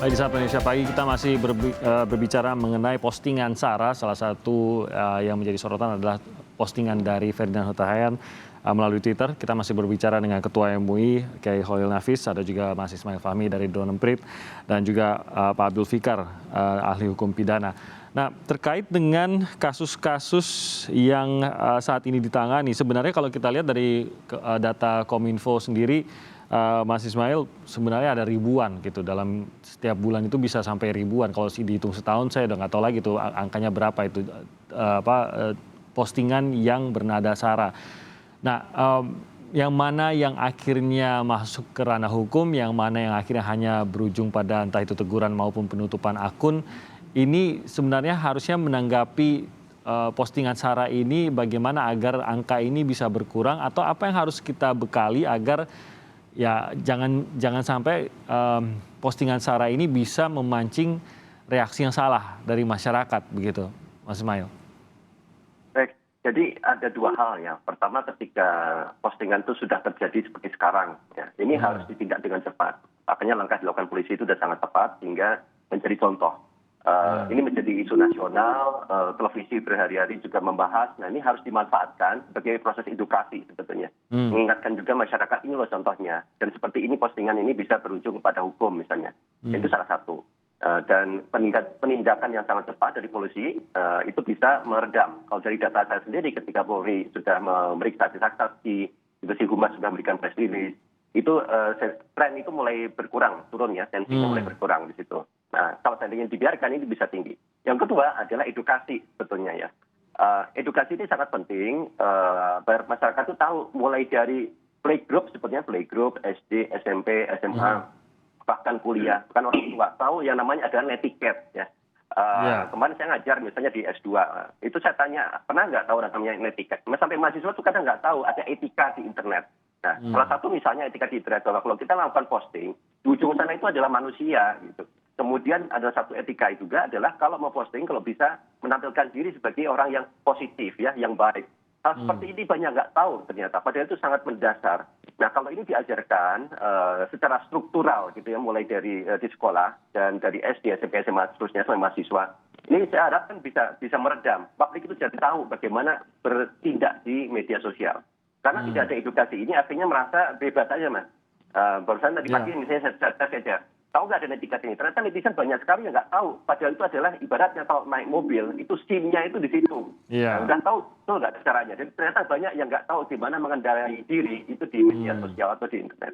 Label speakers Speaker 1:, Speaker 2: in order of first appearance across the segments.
Speaker 1: Baik, di Sapa Indonesia Pagi kita masih berbicara mengenai postingan Sarah. Salah satu yang menjadi sorotan adalah postingan dari Ferdinand Huta Heian melalui Twitter. Kita masih berbicara dengan Ketua MUI, Kiai Kholil Nafis, ada juga Mas Ismail Fahmi dari Drone Emprit, dan juga Pak Abdul Fikar, ahli hukum pidana. Nah, terkait dengan kasus-kasus yang saat ini ditangani, sebenarnya kalau kita lihat dari data Kominfo sendiri, Mas Ismail, sebenarnya ada ribuan gitu, dalam setiap bulan itu bisa sampai ribuan. Kalau dihitung setahun saya udah nggak tahu lagi tuh angkanya berapa itu postingan yang bernada sara. Nah, yang mana yang akhirnya masuk ke ranah hukum, yang mana yang akhirnya hanya berujung pada entah itu teguran maupun penutupan akun, ini sebenarnya harusnya menanggapi postingan sara ini bagaimana agar angka ini bisa berkurang, atau apa yang harus kita bekali agar ya jangan sampai postingan sara ini bisa memancing reaksi yang salah dari masyarakat, begitu, Mas Ismail.
Speaker 2: Baik, jadi ada dua hal ya. Pertama, ketika postingan itu sudah terjadi seperti sekarang, ya, ini harus ditindak dengan cepat. Makanya langkah dilakukan polisi itu sudah sangat tepat sehingga menjadi contoh. Ini menjadi isu nasional, televisi berhari-hari juga membahas. Nah, ini harus dimanfaatkan sebagai proses edukasi sebetulnya. Mengingatkan juga masyarakat, ini loh contohnya. Dan seperti ini postingan ini bisa berujung kepada hukum misalnya. Itu salah satu. Dan penindakan yang sangat cepat dari polisi itu bisa meredam. Kalau dari data saya sendiri, ketika Polri sudah memeriksa saksi, Divisi Humas sudah memberikan press release, itu tren itu mulai berkurang, turun ya, tensinya mulai berkurang di situ. Nah, kalau seandainya dibiarkan ini bisa tinggi. Yang kedua adalah edukasi sebetulnya ya. Edukasi ini sangat penting, biar masyarakat itu tahu mulai dari playgroup, sebetulnya playgroup, SD, SMP, SMA, bahkan kuliah, bahkan orang tua tahu yang namanya adalah netiquette ya. Kemarin saya ngajar misalnya di S2, itu saya tanya, pernah nggak tahu namanya netiquette? Sampai mahasiswa itu kadang nggak tahu ada etika di internet. Nah, salah satu misalnya etika di internet, kalau kita melakukan posting, di ujung sana itu adalah manusia gitu. Kemudian ada satu etika juga adalah kalau mau posting, kalau bisa menampilkan diri sebagai orang yang positif ya, yang baik. Hal seperti ini banyak nggak tahu ternyata, padahal itu sangat mendasar. Nah, kalau ini diajarkan secara struktural gitu ya, mulai dari di sekolah dan dari SD, SMP, SMA, seterusnya sampai mahasiswa, ini saya harapkan bisa meredam. Publik itu jadi tahu bagaimana bertindak di media sosial. Karena tidak ada edukasi ini, artinya merasa bebas saja, Mas. Barusan tadi pagi misalnya saya saja, tahu nggak ada netiquette ini? Ternyata netizen banyak sekali yang nggak tahu. Padahal itu adalah ibaratnya kalau naik mobil, itu SIM-nya itu di situ. Udah tahu, betul nggak caranya. Jadi ternyata banyak yang nggak tahu gimana mengendarai diri itu di media sosial atau di internet.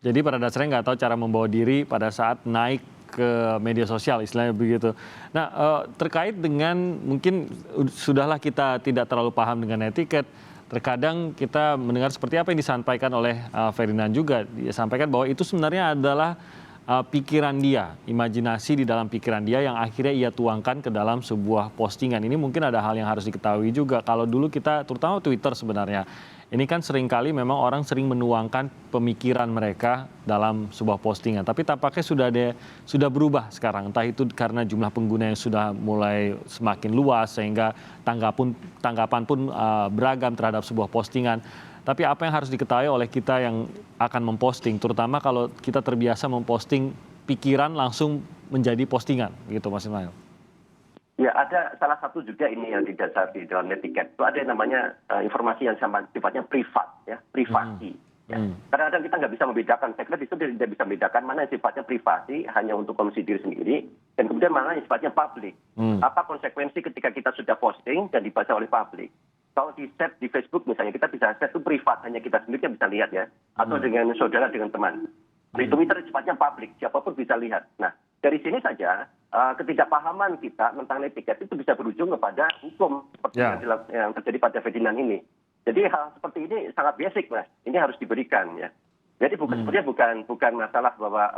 Speaker 1: Jadi pada dasarnya nggak tahu cara membawa diri pada saat naik ke media sosial, istilahnya begitu. Nah, terkait dengan mungkin sudahlah kita tidak terlalu paham dengan netiquette, terkadang kita mendengar seperti apa yang disampaikan oleh Ferdinand juga. Dia sampaikan bahwa itu sebenarnya adalah pikiran dia, imajinasi di dalam pikiran dia yang akhirnya ia tuangkan ke dalam sebuah postingan. Ini mungkin ada hal yang harus diketahui juga. Kalau dulu kita, terutama Twitter sebenarnya, ini kan seringkali memang orang sering menuangkan pemikiran mereka dalam sebuah postingan. Tapi tampaknya sudah berubah sekarang. Entah itu karena jumlah pengguna yang sudah mulai semakin luas sehingga tanggapan pun beragam terhadap sebuah postingan. Tapi apa yang harus diketahui oleh kita yang akan memposting, terutama kalau kita terbiasa memposting pikiran langsung menjadi postingan, gitu Mas Ismail?
Speaker 2: Ya, ada salah satu juga ini yang didasari dalam netiquette. Itu ada yang namanya informasi yang sifatnya privat, ya, privasi. Ya. Kadang-kadang kita nggak bisa membedakan, saya kira itu tidak bisa membedakan mana yang sifatnya privasi, hanya untuk konsumsi diri sendiri, dan kemudian mana yang sifatnya publik. Apa konsekuensi ketika kita sudah posting dan dibaca oleh publik? Kalau di set di Facebook misalnya, kita bisa set itu privat, hanya kita sendiri yang bisa lihat ya, atau dengan saudara, dengan teman. Di Twitter sifatnya publik, siapapun bisa lihat. Nah, dari sini saja ketidakpahaman kita tentang netiquette itu bisa berujung kepada hukum seperti yang terjadi pada Ferdinand ini. Jadi hal seperti ini sangat basic, Mas. Ini harus diberikan ya. Jadi sebenarnya bukan masalah bahwa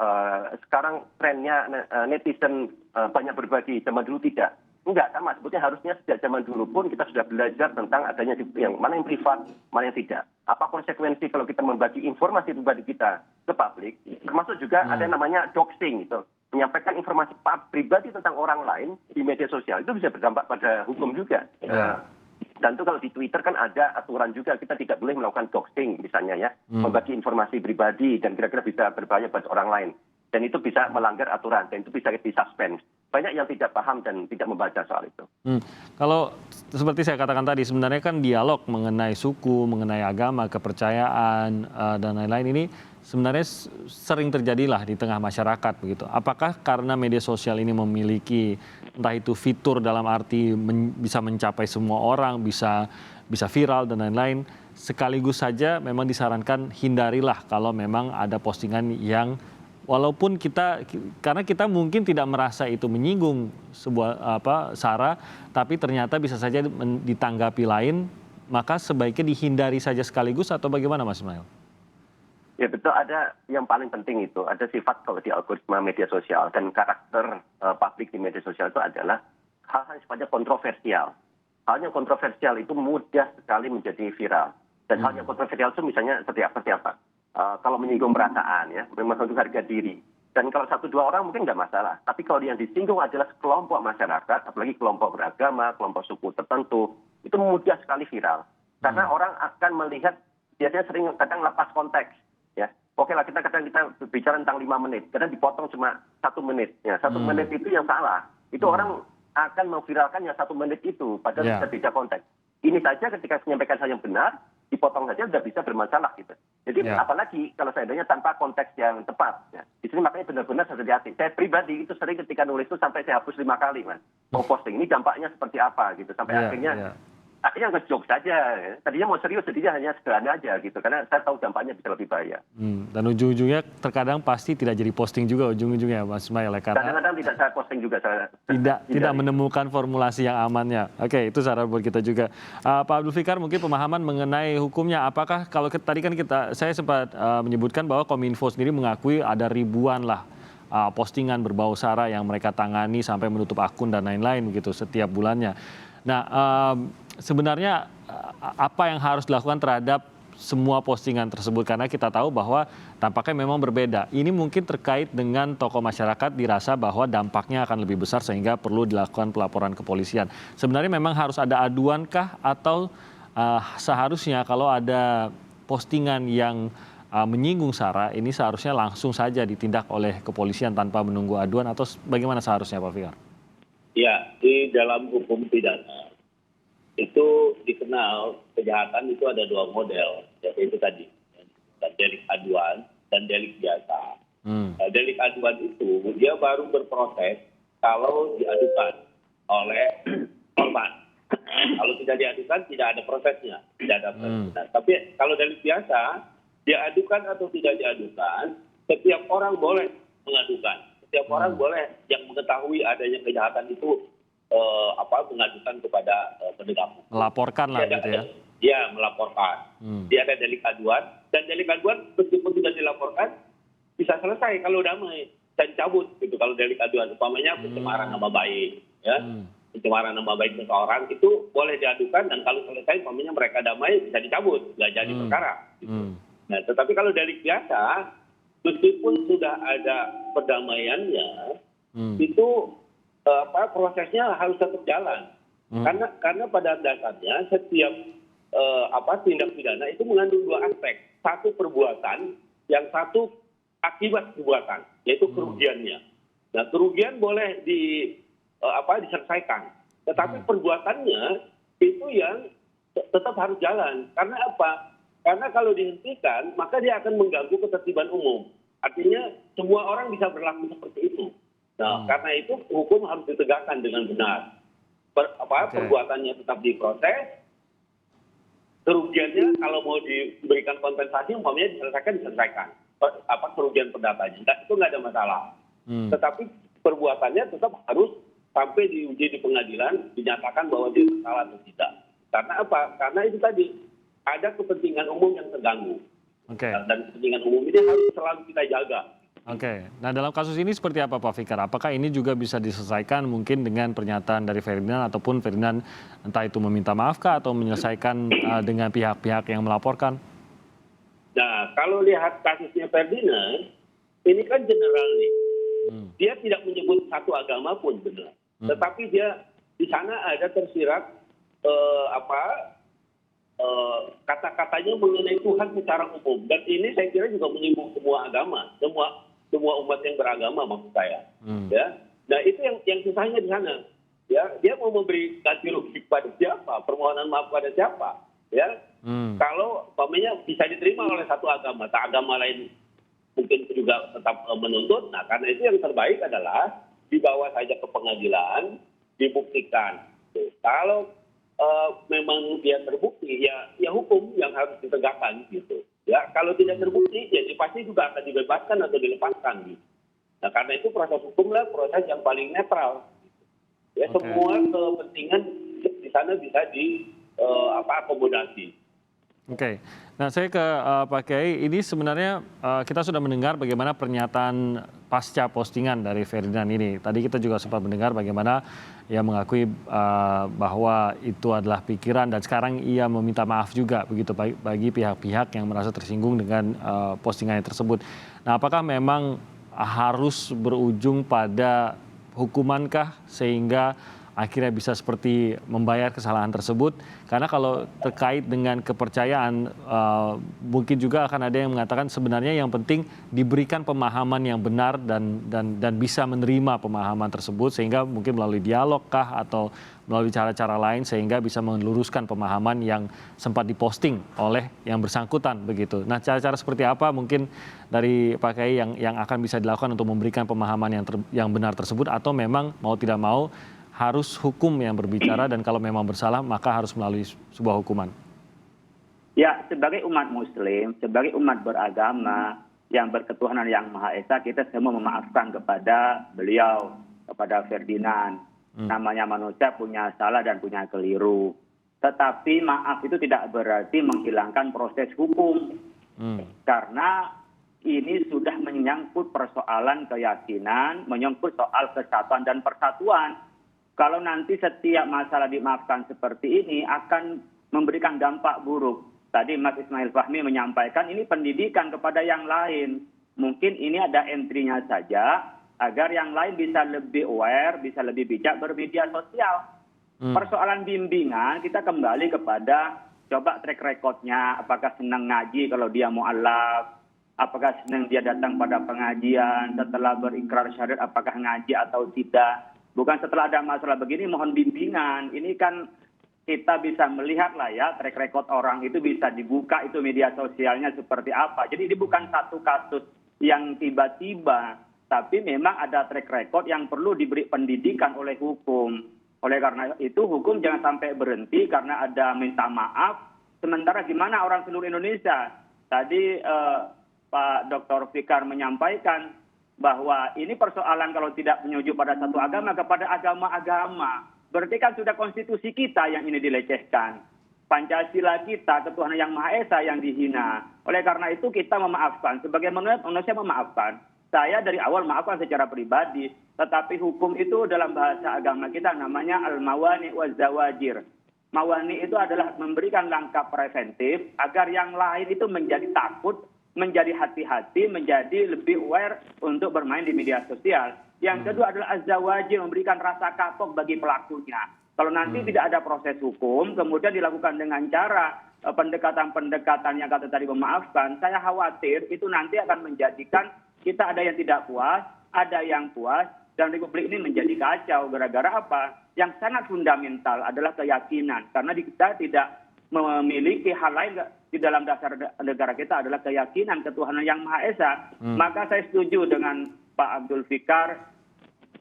Speaker 2: sekarang trennya netizen banyak berbagi, zaman dulu tidak. Enggak, sama sebetulnya harusnya sejak zaman dulu pun kita sudah belajar tentang adanya yang mana yang privat, mana yang tidak. Apa konsekuensi kalau kita membagi informasi pribadi kita ke publik, termasuk juga ada namanya doxing gitu. Menyampaikan informasi pribadi tentang orang lain di media sosial itu bisa berdampak pada hukum juga. Dan itu kalau di Twitter kan ada aturan juga, kita tidak boleh melakukan doxing misalnya ya, membagi informasi pribadi dan kira-kira bisa berbahaya pada orang lain. dan itu bisa melanggar aturan dan itu bisa disuspend. Banyak yang tidak paham dan tidak membaca soal itu.
Speaker 1: Kalau seperti saya katakan tadi, sebenarnya kan dialog mengenai suku, mengenai agama, kepercayaan, dan lain-lain ini sebenarnya sering terjadilah di tengah masyarakat begitu. Apakah karena media sosial ini memiliki entah itu fitur dalam arti bisa mencapai semua orang, bisa viral dan lain-lain, sekaligus saja memang disarankan hindarilah kalau memang ada postingan yang walaupun karena kita mungkin tidak merasa itu menyinggung sebuah sara, tapi ternyata bisa saja ditanggapi lain, maka sebaiknya dihindari saja sekaligus atau bagaimana Mas Ismail?
Speaker 2: Ya betul, ada yang paling penting itu, ada sifat kalau di algoritma media sosial dan karakter publik di media sosial itu adalah hal-hal yang sifatnya kontroversial. Hal yang kontroversial itu mudah sekali menjadi viral. Dan hal yang kontroversial itu misalnya seperti apa? Kalau menyinggung perasaan, ya, memang untuk harga diri. Dan kalau 1-2 orang mungkin nggak masalah. Tapi kalau yang disinggung adalah kelompok masyarakat, apalagi kelompok beragama, kelompok suku tertentu, itu mudah sekali viral. Karena orang akan melihat, biasanya sering kadang lepas konteks. Ya, oke lah kita bicara tentang 5 menit, kadang dipotong cuma 1 menit. Ya, 1 menit itu yang salah. Itu orang akan memviralkan yang 1 menit itu, padahal sudah beda konteks. Ini saja ketika menyampaikan hal yang benar, dipotong saja sudah bisa bermasalah gitu. Jadi apalagi kalau seandainya tanpa konteks yang tepat. Ya. Di sini makanya benar-benar harus hati-hati. Saya pribadi itu sering ketika nulis itu sampai saya hapus 5 kali, Mas. Mau posting ini dampaknya seperti apa gitu. Sampai akhirnya nge-joke saja. Ya. Tadinya mau serius, jadinya hanya sederhana aja gitu. Karena saya tahu dampaknya bisa lebih bahaya.
Speaker 1: Dan ujung-ujungnya terkadang pasti tidak jadi posting juga ujung-ujungnya Mas Ismail. Karena
Speaker 2: kadang-kadang tidak saya posting juga.
Speaker 1: Tidak menemukan formulasi yang amannya. Oke, itu saran buat kita juga. Pak Abdul Fikar, mungkin pemahaman mengenai hukumnya. Apakah kalau tadi kan saya sempat menyebutkan bahwa Kominfo sendiri mengakui ada ribuan lah postingan berbau sara yang mereka tangani sampai menutup akun dan lain-lain gitu setiap bulannya. Nah, sebenarnya apa yang harus dilakukan terhadap semua postingan tersebut? Karena kita tahu bahwa tampaknya memang berbeda. Ini mungkin terkait dengan tokoh masyarakat dirasa bahwa dampaknya akan lebih besar sehingga perlu dilakukan pelaporan kepolisian. Sebenarnya memang harus ada aduan kah atau seharusnya kalau ada postingan yang menyinggung sara ini seharusnya langsung saja ditindak oleh kepolisian tanpa menunggu aduan atau bagaimana seharusnya Pak Fikar?
Speaker 3: Ya, di dalam hukum pidana itu dikenal kejahatan itu ada 2 model, yaitu tadi delik aduan dan delik biasa. Delik aduan itu dia baru berproses kalau diadukan oleh korban. Kalau tidak diadukan tidak ada prosesnya, tidak ada prosesnya. Tapi kalau delik biasa diadukan atau tidak diadukan, setiap orang boleh mengadukan. Setiap orang boleh yang mengetahui adanya kejahatan itu mengadukan kepada penegak hukum.
Speaker 1: Melaporkan lah gitu ya?
Speaker 3: Ya, melaporkan. Dia ada delik aduan, dan delik aduan meskipun tidak dilaporkan, bisa selesai kalau damai dan cabut gitu. Kalau delik aduan, umpamanya pencemaran nama baik, ya, pencemaran nama baik seseorang itu boleh diadukan, dan kalau selesai umpamanya mereka damai bisa dicabut, nggak jadi perkara. Gitu. Nah, tetapi kalau delik biasa, meskipun sudah ada perdamaiannya, itu prosesnya harus tetap jalan. Karena pada dasarnya setiap tindak pidana itu mengandung 2 aspek. Satu perbuatan, yang satu akibat perbuatan, yaitu kerugiannya. Nah, kerugian boleh diselesaikan, tetapi perbuatannya itu yang tetap harus jalan. Karena apa? Karena kalau dihentikan, maka dia akan mengganggu ketertiban umum. Artinya semua orang bisa berlaku seperti itu. Nah, karena itu hukum harus ditegakkan dengan benar. Perbuatannya tetap diproses, kerugiannya kalau mau diberikan kompensasi, umpamanya diselesaikan. Kerugian perdatanya, itu nggak ada masalah. Tetapi perbuatannya tetap harus sampai diuji di pengadilan, dinyatakan bahwa dia bersalah atau tidak. Karena apa? Karena itu tadi, ada kepentingan umum yang terganggu. Dan kepentingan umum ini harus selalu kita jaga.
Speaker 1: Nah dalam kasus ini seperti apa Pak Fikar? Apakah ini juga bisa diselesaikan mungkin dengan pernyataan dari Ferdinand ataupun Ferdinand entah itu meminta maaf kah atau menyelesaikan dengan pihak-pihak yang melaporkan?
Speaker 3: Nah kalau lihat kasusnya Ferdinand, ini kan general nih. Dia tidak menyebut satu agama pun benar. Tetapi dia di sana ada tersirat kata-katanya mengenai Tuhan secara umum. Dan ini saya kira juga menyinggung semua agama, semua umat yang beragama maksud saya. Ya, nah itu yang susahnya di sana. Ya, dia mau memberi ganti rugi pada siapa, permohonan maaf pada siapa, ya. Kalau umpamanya bisa diterima oleh satu agama, tak agama lain mungkin juga tetap menuntut. Nah, karena itu yang terbaik adalah dibawa saja ke pengadilan, dibuktikan. Kalau memang dia terbukti, ya hukum yang harus ditegakkan gitu. Ya, kalau tidak terbukti, ya pasti juga akan dibebaskan atau dilepaskan. Gitu. Nah, karena itu proses hukumlah proses yang paling netral. Ya, semua kepentingan di sana bisa akomodasi.
Speaker 1: Oke. Nah, saya ke Pak Kiai, ini sebenarnya kita sudah mendengar bagaimana pernyataan pasca postingan dari Ferdinand ini. Tadi kita juga sempat mendengar bagaimana ia mengakui bahwa itu adalah pikiran dan sekarang ia meminta maaf juga begitu bagi pihak-pihak yang merasa tersinggung dengan postingannya tersebut. Nah, apakah memang harus berujung pada hukumankah sehingga akhirnya bisa seperti membayar kesalahan tersebut? Karena kalau terkait dengan kepercayaan, mungkin juga akan ada yang mengatakan sebenarnya yang penting diberikan pemahaman yang benar dan bisa menerima pemahaman tersebut sehingga mungkin melalui dialog kah atau melalui cara-cara lain sehingga bisa meluruskan pemahaman yang sempat diposting oleh yang bersangkutan begitu. Nah, cara-cara seperti apa mungkin dari Pak Kiai yang akan bisa dilakukan untuk memberikan pemahaman yang benar tersebut atau memang mau tidak mau harus hukum yang berbicara dan kalau memang bersalah maka harus melalui sebuah hukuman?
Speaker 4: Ya, sebagai umat muslim, sebagai umat beragama yang berketuhanan yang Maha Esa, kita semua memaafkan kepada beliau, kepada Ferdinand. Namanya manusia punya salah dan punya keliru. Tetapi maaf itu tidak berarti menghilangkan proses hukum. Karena ini sudah menyangkut persoalan keyakinan, menyangkut soal kesatuan dan persatuan. Kalau nanti setiap masalah dimaafkan seperti ini akan memberikan dampak buruk. Tadi Mas Ismail Fahmi menyampaikan ini pendidikan kepada yang lain. Mungkin ini ada entry-nya saja agar yang lain bisa lebih aware, bisa lebih bijak bermedia sosial. Persoalan bimbingan kita kembali kepada coba track record-nya, apakah senang ngaji kalau dia mu'alaf, apakah senang dia datang pada pengajian, setelah berikrar syahadat apakah ngaji atau tidak. Bukan setelah ada masalah begini mohon bimbingan. Ini kan kita bisa melihat lah ya track record orang itu bisa dibuka itu media sosialnya seperti apa. Jadi ini bukan satu kasus yang tiba-tiba, tapi memang ada track record yang perlu diberi pendidikan oleh hukum. Oleh karena itu hukum jangan sampai berhenti karena ada minta maaf. Sementara gimana orang seluruh Indonesia? Tadi Pak Dr. Fikar menyampaikan bahwa ini persoalan kalau tidak menyuju pada satu agama kepada agama-agama. Berarti kan sudah konstitusi kita yang ini dilecehkan. Pancasila kita, ketuhanan yang Maha Esa yang dihina. Oleh karena itu kita memaafkan. Sebagai manusia memaafkan. Saya dari awal maafkan secara pribadi. Tetapi hukum itu dalam bahasa agama kita namanya al-mawani wa zawajir. Mawani itu adalah memberikan langkah preventif agar yang lain itu menjadi takut, menjadi hati-hati, menjadi lebih aware untuk bermain di media sosial. Yang kedua adalah az-zawajir, memberikan rasa kapok bagi pelakunya. Kalau nanti tidak ada proses hukum, kemudian dilakukan dengan cara pendekatan-pendekatan yang kata tadi memaafkan, saya khawatir itu nanti akan menjadikan kita ada yang tidak puas, ada yang puas, dan Republik ini menjadi kacau. Gara-gara apa? Yang sangat fundamental adalah keyakinan. Karena kita tidak memiliki hal lain di dalam dasar negara kita adalah keyakinan ketuhanan yang Maha Esa. Maka saya setuju dengan Pak Abdul Fikar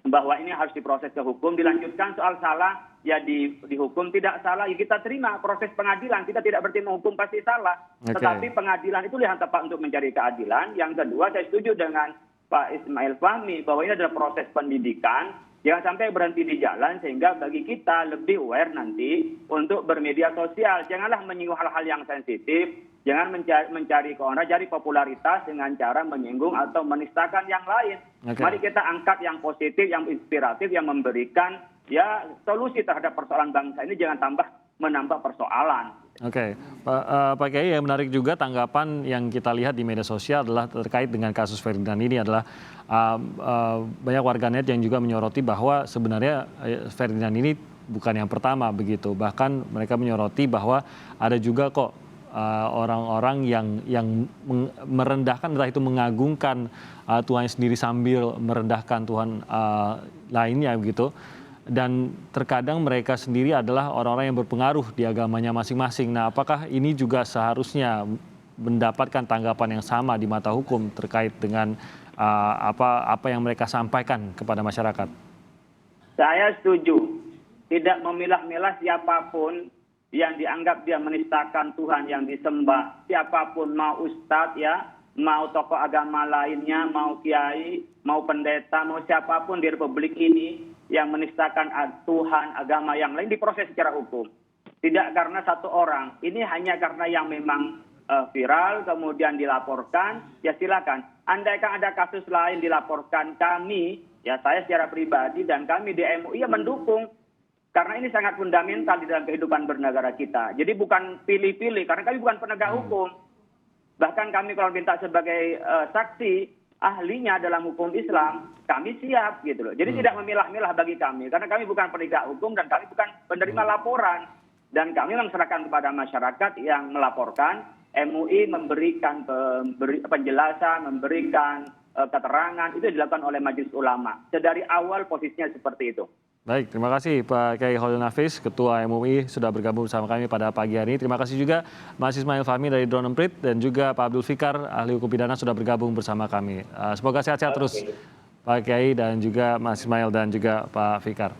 Speaker 4: bahwa ini harus diproses ke hukum, dilanjutkan soal salah ya dihukum, tidak salah ya kita terima proses pengadilan. Kita tidak berarti menghukum pasti salah. Tetapi pengadilan itu yang tepat untuk mencari keadilan. Yang kedua saya setuju dengan Pak Ismail Fahmi bahwa ini adalah proses pendidikan. Jangan sampai berhenti di jalan sehingga bagi kita lebih aware nanti untuk bermedia sosial. Janganlah menyinggung hal-hal yang sensitif. Jangan mencari keonaran, cari popularitas dengan cara menyinggung atau menistakan yang lain. Mari kita angkat yang positif, yang inspiratif, yang memberikan ya solusi terhadap persoalan bangsa ini. Jangan menambah persoalan. Oke,
Speaker 1: Pak Kiai, yang menarik juga tanggapan yang kita lihat di media sosial adalah terkait dengan kasus Ferdinand ini adalah banyak warganet yang juga menyoroti bahwa sebenarnya Ferdinand ini bukan yang pertama begitu. Bahkan mereka menyoroti bahwa ada juga kok orang-orang yang merendahkan, entah itu mengagungkan Tuhan sendiri sambil merendahkan Tuhan lainnya begitu. Dan terkadang mereka sendiri adalah orang-orang yang berpengaruh di agamanya masing-masing. Nah, apakah ini juga seharusnya mendapatkan tanggapan yang sama di mata hukum terkait dengan apa yang mereka sampaikan kepada masyarakat?
Speaker 4: Saya setuju. Tidak memilah-milah siapapun yang dianggap dia menistakan Tuhan yang disembah. Siapapun, mau ustadz ya, mau tokoh agama lainnya, mau kiai, mau pendeta, mau siapapun di Republik ini yang menistakan Tuhan, agama yang lain diproses secara hukum. Tidak karena satu orang. Ini hanya karena yang memang viral, kemudian dilaporkan, ya silakan. Andaikan ada kasus lain dilaporkan, kami, ya saya secara pribadi dan kami di MUI ya mendukung. Karena ini sangat fundamental di dalam kehidupan bernegara kita. Jadi bukan pilih-pilih, karena kami bukan penegak hukum. Bahkan kami kalau minta sebagai saksi, ahlinya dalam hukum Islam, kami siap gitu loh. Jadi tidak memilah-milah bagi kami, karena kami bukan penegak hukum dan kami bukan penerima laporan. Dan kami serahkan kepada masyarakat yang melaporkan, MUI memberikan penjelasan, memberikan keterangan, itu dilakukan oleh Majelis Ulama. Sedari awal posisinya seperti itu.
Speaker 1: Baik, terima kasih Pak Kiai Khalil Nafis, Ketua MUI sudah bergabung bersama kami pada pagi hari ini. Terima kasih juga Mas Ismail Fahmi dari Drone Emprit dan juga Pak Abdul Fikar, ahli hukum pidana sudah bergabung bersama kami. Semoga sehat-sehat terus Pak Kiai dan juga Mas Ismail dan juga Pak Fikar.